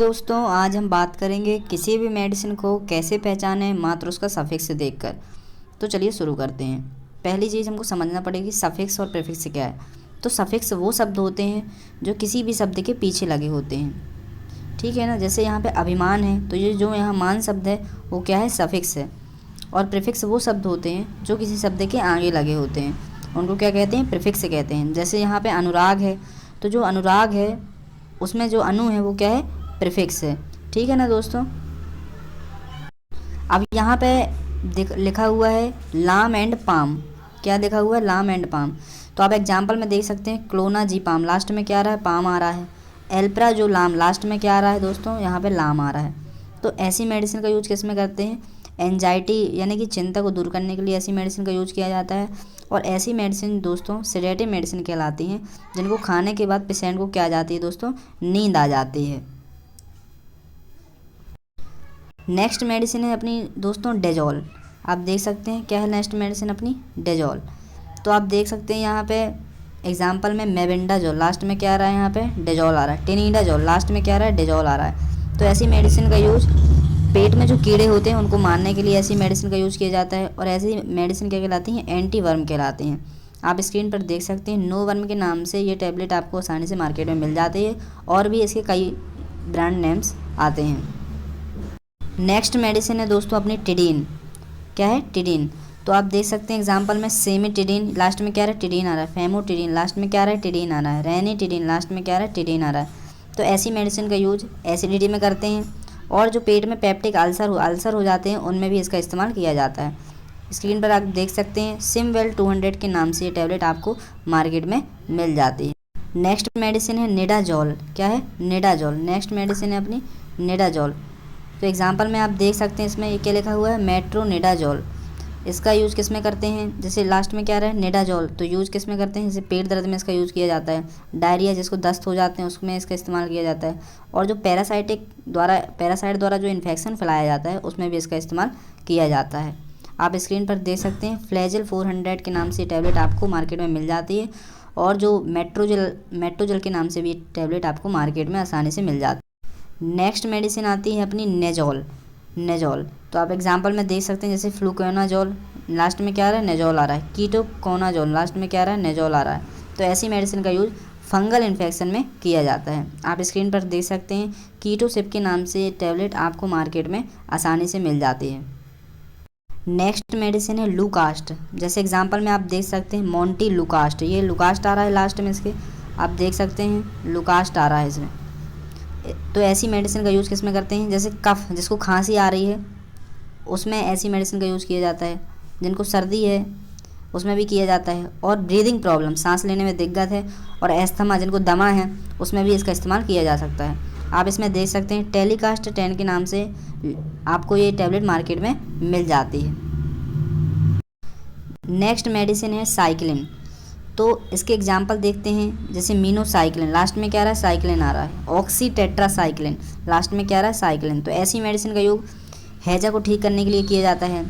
दोस्तों आज हम बात करेंगे किसी भी मेडिसिन को कैसे पहचानें मात्र उसका सफिक्स देखकर। तो चलिए शुरू करते हैं। पहली चीज़ हमको समझना पड़ेगी सफिक्स और प्रीफिक्स क्या है। तो सफिक्स वो शब्द होते हैं जो किसी भी शब्द के पीछे लगे होते हैं, ठीक है ना। जैसे यहाँ पे अभिमान है तो ये जो यहाँ मान शब्द है वो क्या है, सफिक्स है। और प्रीफिक्स वो शब्द होते हैं जो किसी शब्द के आगे लगे होते हैं, उनको क्या कहते हैं, प्रीफिक्स कहते हैं। जैसे यहाँ पे अनुराग है तो जो अनुराग है उसमें जो अनु है वो क्या है, प्रीफिक्स है, ठीक है ना दोस्तों। अब यहाँ पे लिखा हुआ है लाम एंड पाम। क्या लिखा हुआ है, लाम एंड पाम। तो आप एग्जाम्पल में देख सकते हैं क्लोना जी पाम, लास्ट में क्या आ रहा है, पाम आ रहा है। एल्प्रा जो लाम, लास्ट में क्या आ रहा है दोस्तों, यहाँ पे लाम आ रहा है। तो ऐसी मेडिसिन का यूज किस में करते हैं, एंजाइटी यानी कि चिंता को दूर करने के लिए ऐसी मेडिसिन का यूज किया जाता है। और ऐसी मेडिसिन दोस्तों सेडेटिव मेडिसिन कहलाती हैं, जिनको खाने के बाद पेशेंट को क्या आ जाती है दोस्तों, नींद आ जाती है। नेक्स्ट मेडिसिन है अपनी दोस्तों डेजोल। आप देख सकते हैं क्या है नेक्स्ट मेडिसिन अपनी, डेजोल। तो आप देख सकते हैं यहाँ पे एग्जाम्पल में मेबेंडाजोल, लास्ट में क्या आ रहा है, यहाँ पे डेजोल आ रहा है। टेनिडाजोल, लास्ट में क्या आ रहा है, डेजोल आ रहा है। तो ऐसी मेडिसिन का यूज पेट में जो कीड़े होते हैं उनको मारने के लिए ऐसी मेडिसिन का यूज़ किया जाता है। और ऐसी मेडिसिन क्या कहलाती हैं, एंटी वर्म कहलाती हैं। आप स्क्रीन पर देख सकते हैं नो वर्म के नाम से ये टैबलेट आपको आसानी से मार्केट में मिल जाती है, और भी इसके कई ब्रांड नेम्स आते हैं। नेक्स्ट मेडिसिन है दोस्तों अपनी टिडीन। क्या है, टिडीन। तो आप देख सकते हैं एग्जाम्पल में सेमिटिडीन, लास्ट में क्या आ रहा है, टिडीन आ रहा है। फेमोटिडीन, लास्ट में क्या आ रहा है, टिडीन आ रहा है। रेनिटिडीन, लास्ट में क्या आ रहा है, टिडीन आ रहा है। तो ऐसी मेडिसिन का यूज एसिडिटी में करते हैं, और जो पेट में पेप्टिक अल्सर हो जाते हैं उनमें भी इसका इस्तेमाल किया जाता है। स्क्रीन पर आप देख सकते हैं सिमवेल 200 के नाम से ये टैबलेट आपको मार्केट में मिल जाती है। नेक्स्ट मेडिसिन है निडाजोल। क्या है, निडाजोल। नेक्स्ट मेडिसिन है अपनी निडाजोल। तो एग्जाम्पल में आप देख सकते हैं इसमें ये क्या लिखा हुआ है, मेट्रोनिडाजोल। इसका यूज़ किस में करते हैं, जैसे लास्ट में क्या रहा है, निडाजोल। तो यूज़ किस में करते हैं, जैसे पेट दर्द में इसका यूज़ किया जाता है। डायरिया जिसको दस्त हो जाते हैं उसमें इसका इस्तेमाल किया जाता है। और जो पैरासाइट द्वारा जो इन्फेक्शन फैलाया जाता है उसमें भी इसका इस्तेमाल किया जाता है। आप स्क्रीन पर देख सकते हैं फ्लैजिल 400 के नाम से टैबलेट आपको मार्केट में मिल जाती है, और जो मेट्रोजल के नाम से भी टैबलेट आपको मार्केट में आसानी से मिल जाती है। नेक्स्ट मेडिसिन आती है अपनी नेजोल। तो आप एग्जांपल में देख सकते हैं जैसे फ्लूकोनाजोल, लास्ट में क्या आ रहा है, नेजोल आ रहा है। कीटोकोनाजोल, लास्ट में क्या आ रहा है, नेजोल आ रहा है। तो ऐसी मेडिसिन का यूज फंगल इन्फेक्शन में किया जाता है। आप स्क्रीन पर देख सकते हैं कीटोसिप के नाम से टैबलेट आपको मार्केट में आसानी से मिल जाती है। नेक्स्ट मेडिसिन है लूकास्ट। जैसे एग्जाम्पल में आप देख सकते हैं मोंटी लूकास्ट, ये लूकास्ट आ रहा है लास्ट में इसके, आप देख सकते हैं लूकास्ट आ रहा है इसमें। तो ऐसी मेडिसिन का यूज़ किस में करते हैं, जैसे कफ, जिसको खांसी आ रही है उसमें ऐसी मेडिसिन का यूज़ किया जाता है। जिनको सर्दी है उसमें भी किया जाता है। और ब्रीदिंग प्रॉब्लम, सांस लेने में दिक्कत है, और एस्थमा जिनको दमा है उसमें भी इसका इस्तेमाल किया जा सकता है। आप इसमें देख सकते हैं टेलीकास्ट 10 के नाम से आपको ये टैबलेट मार्केट में मिल जाती है। नेक्स्ट मेडिसिन है साइक्लिन। तो इसके एग्जाम्पल देखते हैं जैसे मीनोसाइक्लिन, लास्ट में क्या आ रहा है, साइक्लिन आ रहा है। ऑक्सी टेट्रासाइक्लिन, लास्ट में क्या आ रहा है, साइक्लिन। तो ऐसी मेडिसिन का यूज हैजा को ठीक करने के लिए किया जाता है।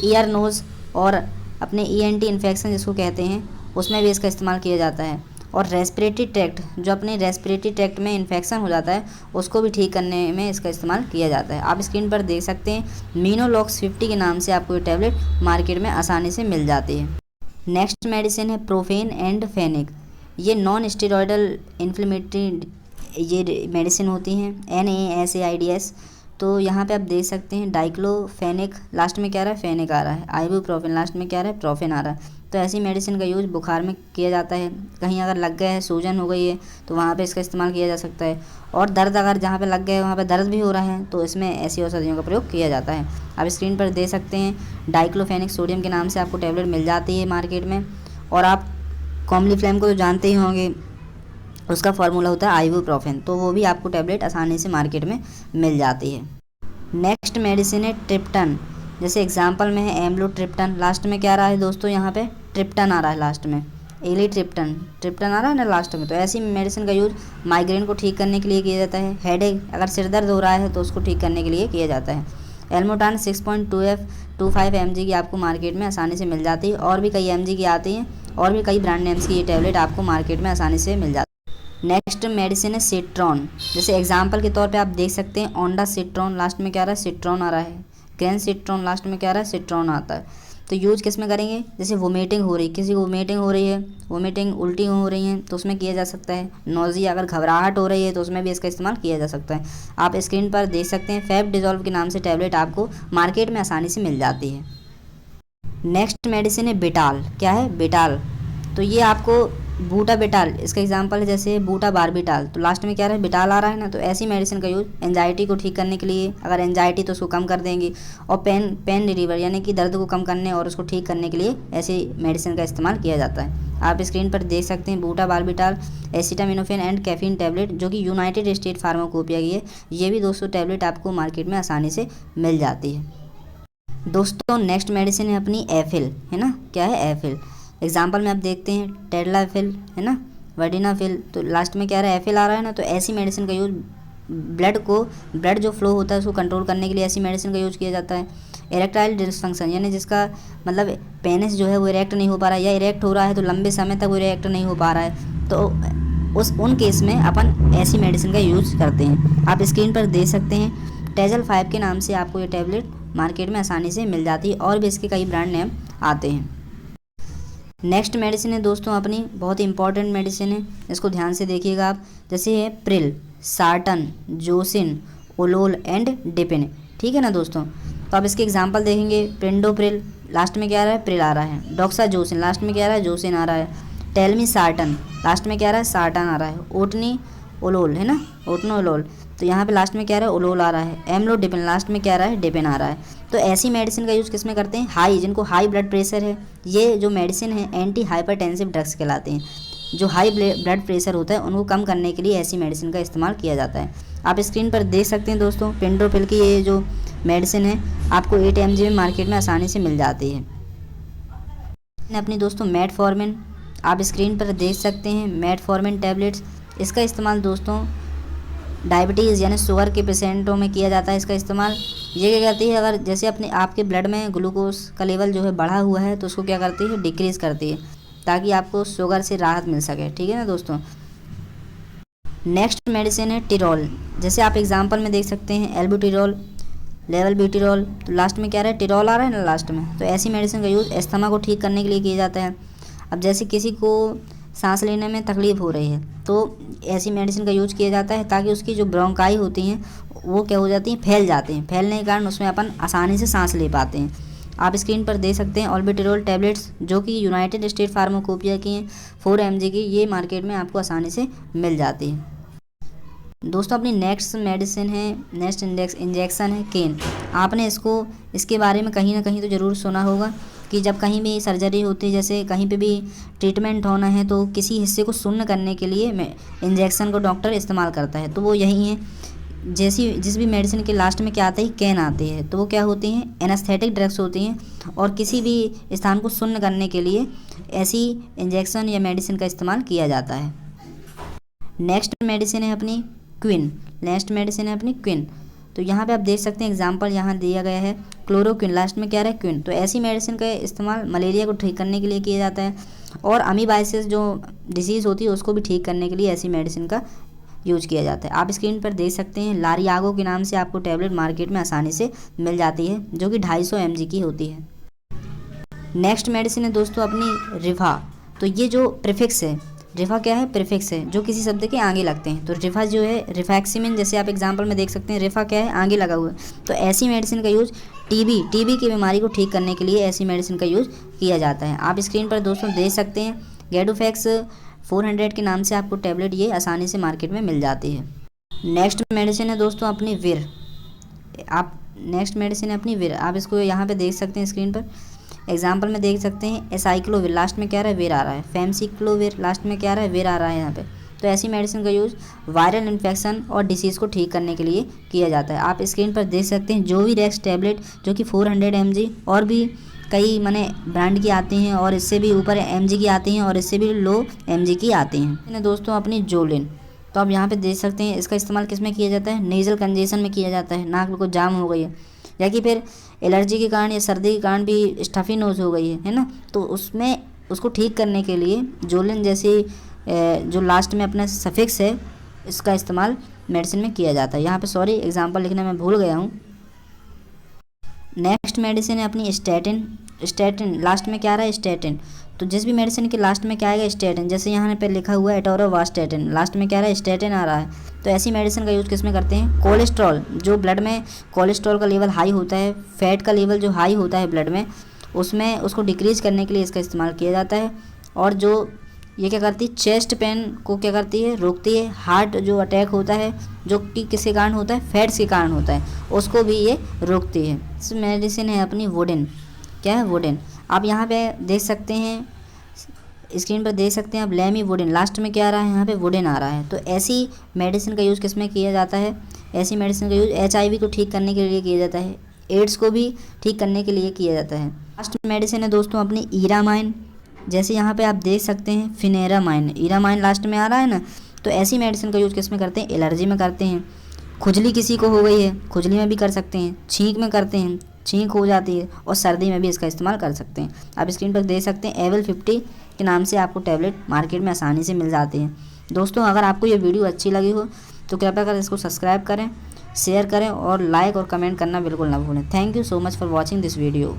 ईयर नोज़ और अपने ENT इन्फेक्शन जिसको कहते हैं उसमें भी इसका इस्तेमाल किया जाता है। और रेस्पिरेटरी ट्रैक्ट, जो अपने रेस्पिरेटरी ट्रैक्ट में इन्फेक्शन हो जाता है उसको भी ठीक करने में इसका इस्तेमाल किया जाता है। आप स्क्रीन पर देख सकते हैं मीनोलॉक्स 50 के नाम से आपको ये टैबलेट मार्केट में आसानी से मिल जाती है। नेक्स्ट मेडिसिन है प्रोफेन एंड फेनिक। ये नॉन स्टेरॉयडल इन्फ्लेमेटरी ये मेडिसिन होती हैं, NASAIDs। तो यहाँ पे आप देख सकते हैं डाइक्लोफेनिक, लास्ट में क्या आ रहा है, फेनिक आ रहा है। आइबुप्रोफेन, लास्ट में क्या आ रहा है, प्रोफेन आ रहा है। तो ऐसी मेडिसिन का यूज़ बुखार में किया जाता है। कहीं अगर लग गया है, सूजन हो गई है तो वहाँ पे इसका इस्तेमाल किया जा सकता है। और दर्द अगर जहाँ पे लग गया है वहाँ पे दर्द भी हो रहा है तो इसमें ऐसी औषधियों का प्रयोग किया जाता है। आप स्क्रीन पर देख सकते हैं डाइक्लोफेनिक सोडियम के नाम से आपको टैबलेट मिल जाती है मार्केट में। और आप कॉम्लीफ्लेम को तो जानते ही होंगे, उसका फार्मूला होता है आइबुप्रोफेन, तो वो भी आपको टैबलेट आसानी से मार्केट में मिल जाती है। नेक्स्ट मेडिसिन है ट्रिप्टन। जैसे एग्जांपल में है एम्लोट्रिप्टन, लास्ट में क्या आ रहा है दोस्तों, यहाँ पे ट्रिप्टन आ रहा है लास्ट में। ट्रिप्टन आ रहा है ना लास्ट में। तो ऐसी मेडिसिन का यूज माइग्रेन को ठीक करने के लिए किया जाता है। हेडेक, अगर सिर दर्द हो रहा है तो उसको ठीक करने के लिए किया जाता है। एल्मोटान 6.25 mg की आपको मार्केट में आसानी से मिल जाती है। और भी कई mg की आती हैं, और भी कई ब्रांड नेम्स की ये टैबलेट आपको मार्केट में आसानी से मिल जाती है। नेक्स्ट मेडिसिन है सिट्रॉन। जैसे एग्जांपल के तौर पे आप देख सकते हैं ओंडा सिट्रॉन, लास्ट में क्या आ रहा है सिट्रॉन आ रहा है। ग्रेन सिट्रॉन, लास्ट में क्या आ रहा है सिट्रॉन आता है। तो यूज किस में करेंगे, जैसे वोमिटिंग हो रही, किसी को वोमिटिंग हो रही है, वोमिटिंग उल्टी हो रही है तो उसमें किया जा सकता है। नोज़िया, अगर घबराहट हो रही है तो उसमें भी इसका इस्तेमाल किया जा सकता है। आप स्क्रीन पर देख सकते हैं फैब डिजॉल्व के नाम से टैबलेट आपको मार्केट में आसानी से मिल जाती है। नेक्स्ट मेडिसिन है बिटाल। क्या है बिटाल, तो ये आपको बूटा बिटाल, इसका एग्जांपल है जैसे बूटा बारबिटाल, तो लास्ट में क्या रहा है बिटाल आ रहा है ना। तो ऐसी मेडिसिन का यूज एंजाइटी को ठीक करने के लिए, अगर एंजाइटी तो उसको कम कर देंगी, और पेन रिलीवर यानी कि दर्द को कम करने और उसको ठीक करने के लिए ऐसी मेडिसिन का इस्तेमाल किया जाता है। आप स्क्रीन पर देख सकते हैं बूटा बारबिटाल, एसिटामिनोफेन एंड कैफीन टैबलेट, जो कि यूनाइटेड स्टेट फार्माकोपिया की है। ये भी दोस्तों टैबलेट आपको मार्केट में आसानी से मिल जाती है। दोस्तों नेक्स्ट मेडिसिन है अपनी एफिल, है ना। क्या है एफिल, एग्जाम्पल में आप देखते हैं टेडलाफिल, है ना, वर्डिनाफिल, तो लास्ट में क्या रहा है एफिल आ रहा है ना। तो ऐसी मेडिसिन का यूज ब्लड जो फ्लो होता है उसको कंट्रोल करने के लिए ऐसी मेडिसिन का यूज किया जाता है। इरेक्टाइल डिसफंक्शन, यानी जिसका मतलब पेनिस जो है वो इरेक्ट नहीं हो पा रहा है, या इरेक्ट हो रहा है तो लंबे समय तक वो इरेक्ट नहीं हो पा रहा है, तो उन केस में अपन ऐसी मेडिसिन का यूज करते हैं। आप स्क्रीन पर देख सकते हैं टेजल 5 के नाम से आपको ये टैबलेट मार्केट में आसानी से मिल जाती है, और भी इसके कई ब्रांड नेम आते हैं। नेक्स्ट मेडिसिन है दोस्तों अपनी बहुत ही इंपॉर्टेंट मेडिसिन है, इसको ध्यान से देखिएगा आप। जैसे है प्रिल, सार्टन, जोसिन, ओलोल एंड डिपिन, ठीक है ना दोस्तों। तो आप इसके एग्जांपल देखेंगे प्रिंडोप्रिल, लास्ट में क्या आ रहा है प्रिल आ रहा है। डॉक्सा जोसिन, लास्ट में क्या आ रहा है जोसिन आ रहा है। टेलमी सार्टन, लास्ट में क्या आ रहा है सार्टन आ रहा है। ओटनी ओलोल, है ना, ओटनो ओलोल, तो यहाँ पे लास्ट में क्या आ रहा है ओलोल आ रहा है। एमलोडिपिन, लास्ट में क्या आ रहा है डिपिन आ रहा है। तो ऐसी मेडिसिन का यूज़ किस में करते हैं, हाई, जिनको हाई ब्लड प्रेशर है, ये जो मेडिसिन है एंटी हाइपरटेंसिव ड्रग्स कहलाते हैं। जो हाई ब्लड प्रेशर होता है उनको कम करने के लिए ऐसी मेडिसिन का इस्तेमाल किया जाता है। आप स्क्रीन पर देख सकते हैं दोस्तों पेंड्रोपिल की ये जो मेडिसिन है आपको 8 mg में मार्केट में आसानी से मिल जाती है। अपनी दोस्तों मेटफॉर्मिन, आप स्क्रीन पर देख सकते हैं मेटफॉर्मिन टैबलेट्स, इसका इस्तेमाल दोस्तों डायबिटीज़ यानी शुगर के पेशेंटों में किया जाता है। इसका इस्तेमाल ये क्या करती है, अगर जैसे अपने आपके ब्लड में ग्लूकोज का लेवल जो है बढ़ा हुआ है तो उसको क्या करती है डिक्रीज़ करती है, ताकि आपको शुगर से राहत मिल सके, ठीक है ना दोस्तों। नेक्स्ट मेडिसिन है टिरोल। जैसे आप एग्जांपल में देख सकते हैं एल्बुटिरोल, लेवल ब्यूटिरोल, तो लास्ट में क्या रहा है टिरोल आ रहा है ना लास्ट में। तो ऐसी मेडिसिन का यूज़ अस्थमा को ठीक करने के लिए किया जाता है। अब जैसे किसी को सांस लेने में तकलीफ़ हो रही है तो ऐसी मेडिसिन का यूज किया जाता है, ताकि उसकी जो ब्रोंकाई होती हैं वो क्या हो जाती हैं फैल जाती हैं, फैलने के कारण उसमें अपन आसानी से सांस ले पाते हैं। आप स्क्रीन पर देख सकते हैं ऑल्बिटिरोल टैबलेट्स, जो कि यूनाइटेड स्टेट फार्माकोपिया की हैं 4 mg की, ये मार्केट में आपको आसानी से मिल जाती है। दोस्तों अपनी नेक्स्ट मेडिसिन है, नेक्स्ट इंजेक्शन है केन। आपने इसके बारे में कहीं ना कहीं तो ज़रूर सुना होगा कि जब कहीं भी सर्जरी होती है, जैसे कहीं पे भी ट्रीटमेंट होना है, तो किसी हिस्से को सुन्न करने के लिए इंजेक्शन को डॉक्टर इस्तेमाल करता है। तो वो यही है, जिस भी मेडिसिन के लास्ट में क्या आता है कैन आती है, तो वो क्या होती हैं एनेस्थेटिक ड्रग्स होती हैं, और किसी भी स्थान को सुन्न करने के लिए ऐसी इंजेक्शन या मेडिसिन का इस्तेमाल किया जाता है। नेक्स्ट मेडिसिन है अपनी क्विन। नेक्स्ट मेडिसिन है अपनी क्विन, तो यहाँ पे आप देख सकते हैं एग्जांपल यहाँ दिया गया है क्लोरोक्विन, लास्ट में क्या रहा है क्विन। तो ऐसी मेडिसिन का इस्तेमाल मलेरिया को ठीक करने के लिए किया जाता है, और अमीबाइसिस जो डिसीज़ होती है उसको भी ठीक करने के लिए ऐसी मेडिसिन का यूज किया जाता है। आप स्क्रीन पर देख सकते हैं लारियागो के नाम से आपको टैबलेट मार्केट में आसानी से मिल जाती है, जो कि 250 mg की होती है। नेक्स्ट मेडिसिन है दोस्तों अपनी रिफा। तो ये जो प्रीफिक्स है, रिफा क्या है प्रीफिक्स है जो किसी शब्द के आगे लगते हैं। तो रिफा जो है रिफैक्सिमिन, जैसे आप एग्जांपल में देख सकते हैं रिफा क्या है आगे लगा हुआ है। तो ऐसी मेडिसिन का यूज टीबी की बीमारी को ठीक करने के लिए ऐसी मेडिसिन का यूज किया जाता है। आप स्क्रीन पर दोस्तों देख सकते हैं गेडोफैक्स 400 के नाम से आपको टैबलेट ये आसानी से मार्केट में मिल जाती है। नेक्स्ट मेडिसिन है दोस्तों अपनी विर। नेक्स्ट मेडिसिन है अपनी विर, आप इसको यहाँ पे देख सकते हैं स्क्रीन पर एग्जाम्पल में देख सकते हैं एसाइक्लोविर, लास्ट में क्या आ रहा है वेर आ रहा है। फैमसिक्लोविर, लास्ट में क्या आ रहा है वेर आ रहा है यहाँ पे। तो ऐसी मेडिसिन का यूज़ वायरल इन्फेक्शन और डिसीज़ को ठीक करने के लिए किया जाता है। आप स्क्रीन पर देख सकते हैं जो भी रेक्स टैबलेट जो कि 400 mg और भी कई माने ब्रांड की आती हैं, और इससे भी ऊपर mg की आती हैं, और इससे भी लो mg की आती हैं। दोस्तों अपनी जोलिन, तो आप यहाँ पे देख सकते हैं इसका इस्तेमाल किस में किया जाता है, नेज़ल कंजेशन में किया जाता है। नाक बिल्कुल जाम हो गई है, या कि फिर एलर्जी के कारण या सर्दी के कारण भी स्टफी नोज हो गई है ना, तो उसको ठीक करने के लिए जोलिन जैसी जो लास्ट में अपना सफिक्स है इसका इस्तेमाल मेडिसिन में किया जाता है। यहाँ पे सॉरी एग्जांपल लिखना मैं भूल गया हूँ। नेक्स्ट मेडिसिन है अपनी स्टैटिन। स्टैटिन लास्ट में क्या आ रहा है? स्टैटिन। तो जिस भी मेडिसिन के लास्ट में क्या आएगा? स्टैटिन। जैसे यहाँ पे लिखा हुआ है एटोरोवास्टैटिन, लास्ट में क्या आ रहा है? स्टैटिन आ रहा है। तो ऐसी मेडिसिन का यूज़ किस में करते हैं? कोलेस्ट्रॉल, जो ब्लड में कोलेस्ट्रॉल का लेवल हाई होता है, फैट का लेवल जो हाई होता है ब्लड में, उसमें उसको डिक्रीज़ करने के लिए इसका इस्तेमाल किया जाता है। और जो ये क्या करती है? चेस्ट पेन को क्या करती है? रोकती है। हार्ट जो अटैक होता है जो कि किसके कारण होता है? फैट्स के कारण होता है, उसको भी ये रोकती है। इस मेडिसिन है अपनी वुडेन। क्या है? वुडेन। आप यहाँ पे देख सकते हैं, स्क्रीन पर देख सकते हैं आप लेमिवुडिन, लास्ट में क्या आ रहा है? यहाँ पे वुडेन आ रहा है। तो ऐसी मेडिसिन का यूज़ किस में किया जाता है? ऐसी मेडिसिन का यूज़ HIV को ठीक करने के लिए किया जाता है, एड्स को भी ठीक करने के लिए किया जाता है। लास्ट मेडिसिन है दोस्तों अपनी ईरामाइन। जैसे यहाँ पे आप देख सकते हैं फिनेरामाइन, ईरामाइन लास्ट में आ रहा है ना। तो ऐसी मेडिसिन का यूज़ किस में करते हैं? एलर्जी में करते हैं। खुजली किसी को हो गई है, खुजली में भी कर सकते हैं। छींक में करते हैं, छींक हो जाती है। और सर्दी में भी इसका इस्तेमाल कर सकते हैं। आप स्क्रीन पर देख सकते हैं एवल 50 के नाम से आपको टैबलेट मार्केट में आसानी से मिल जाती हैं। दोस्तों अगर आपको ये वीडियो अच्छी लगी हो तो कृपया कर इसको सब्सक्राइब करें, शेयर करें और लाइक और कमेंट करना बिल्कुल ना भूलें। Thank you so much for watching this video.